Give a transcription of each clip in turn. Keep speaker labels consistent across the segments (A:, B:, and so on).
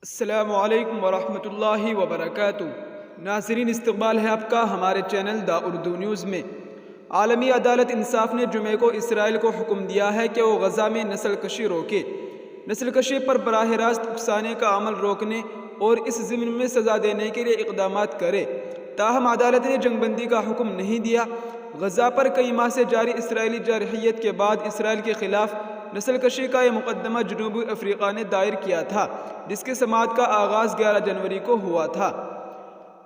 A: السلام علیکم ورحمۃ اللہ وبرکاتہ۔ ناظرین، استقبال ہے آپ کا ہمارے چینل دا اردو نیوز میں۔ عالمی عدالت انصاف نے جمعے کو اسرائیل کو حکم دیا ہے کہ وہ غزہ میں نسل کشی روکے۔ نسل کشی پر براہ راست اکسانے کا عمل روکنے اور اس ضمن میں سزا دینے کے لیے اقدامات کرے۔ تاہم عدالت نے جنگ بندی کا حکم نہیں دیا۔ غزہ پر کئی ماہ سے جاری اسرائیلی جارحیت کے بعد اسرائیل کے خلاف نسل کشی کا یہ مقدمہ جنوبی افریقہ نے دائر کیا تھا، جس کی سماعت کا آغاز 11 جنوری کو ہوا تھا۔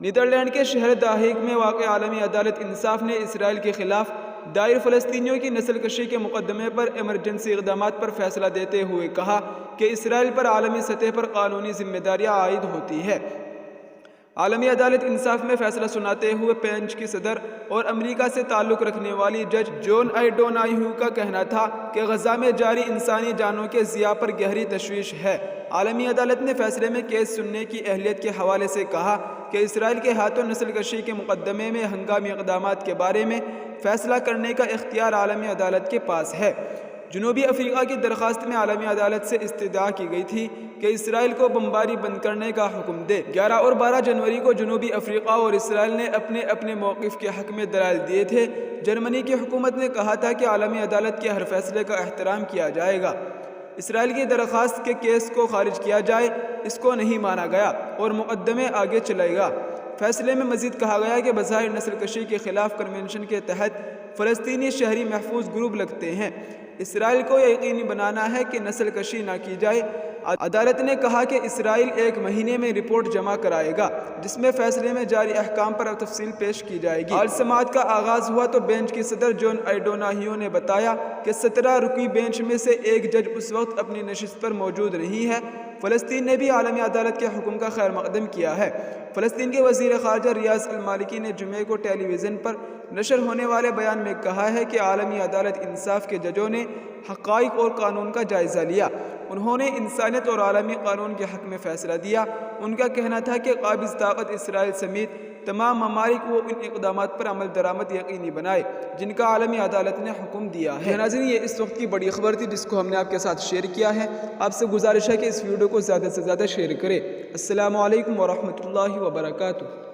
A: نیدرلینڈ کے شہر دا ہیگ میں واقع عالمی عدالت انصاف نے اسرائیل کے خلاف دائر فلسطینیوں کی نسل کشی کے مقدمے پر ایمرجنسی اقدامات پر فیصلہ دیتے ہوئے کہا کہ اسرائیل پر عالمی سطح پر قانونی ذمہ داریاں عائد ہوتی ہیں۔ عالمی عدالت انصاف میں فیصلہ سناتے ہوئے بینچ کی صدر اور امریکہ سے تعلق رکھنے والی جج جون ڈوناہیو کا کہنا تھا کہ غزہ میں جاری انسانی جانوں کے ضیاع پر گہری تشویش ہے۔ عالمی عدالت نے فیصلے میں کیس سننے کی اہلیت کے حوالے سے کہا کہ اسرائیل کے ہاتھوں نسل کشی کے مقدمے میں ہنگامی اقدامات کے بارے میں فیصلہ کرنے کا اختیار عالمی عدالت کے پاس ہے۔ جنوبی افریقہ کی درخواست میں عالمی عدالت سے استدعا کی گئی تھی کہ اسرائیل کو بمباری بند کرنے کا حکم دے۔ 11 اور 12 جنوری کو جنوبی افریقہ اور اسرائیل نے اپنے اپنے موقف کے حق میں دلائل دیے تھے۔ جرمنی کی حکومت نے کہا تھا کہ عالمی عدالت کے ہر فیصلے کا احترام کیا جائے گا۔ اسرائیل کی درخواست کے کیس کو خارج کیا جائے، اس کو نہیں مانا گیا اور مقدمے آگے چلے گا۔ فیصلے میں مزید کہا گیا کہ بظاہر نسل کشی کے خلاف کنونشن کے تحت فلسطینی شہری محفوظ گروپ لگتے ہیں۔ اسرائیل کو یہ یقینی بنانا ہے کہ نسل کشی نہ کی جائے۔ عدالت نے کہا کہ اسرائیل 1 مہینے میں رپورٹ جمع کرائے گا، جس میں فیصلے میں جاری احکام پر تفصیل پیش کی جائے گی۔ آج سماعت کا آغاز ہوا تو بینچ کی صدر جون ڈوناہیو نے بتایا کہ 17 رکنی بینچ میں سے ایک جج اس وقت اپنی نشست پر موجود نہیں ہے۔ فلسطین نے بھی عالمی عدالت کے حکم کا خیر مقدم کیا ہے۔ فلسطین کے وزیر خارجہ ریاض المالکی نے جمعے کو ٹیلی ویژن پر نشر ہونے والے بیان میں کہا ہے کہ عالمی عدالت انصاف کے ججوں نے حقائق اور قانون کا جائزہ لیا۔ انہوں نے انسانیت اور عالمی قانون کے حق میں فیصلہ دیا۔ ان کا کہنا تھا کہ قابض طاقت اسرائیل سمیت تمام ممالک وہ ان اقدامات پر عمل درآمد یقینی بنائے جن کا عالمی عدالت نے حکم دیا ہے۔ ناظرین، یہ اس وقت کی بڑی خبر تھی جس کو ہم نے آپ کے ساتھ شیئر کیا ہے۔ آپ سے گزارش ہے کہ اس ویڈیو کو زیادہ سے زیادہ شیئر کریں۔ السلام علیکم ورحمۃ اللہ وبرکاتہ۔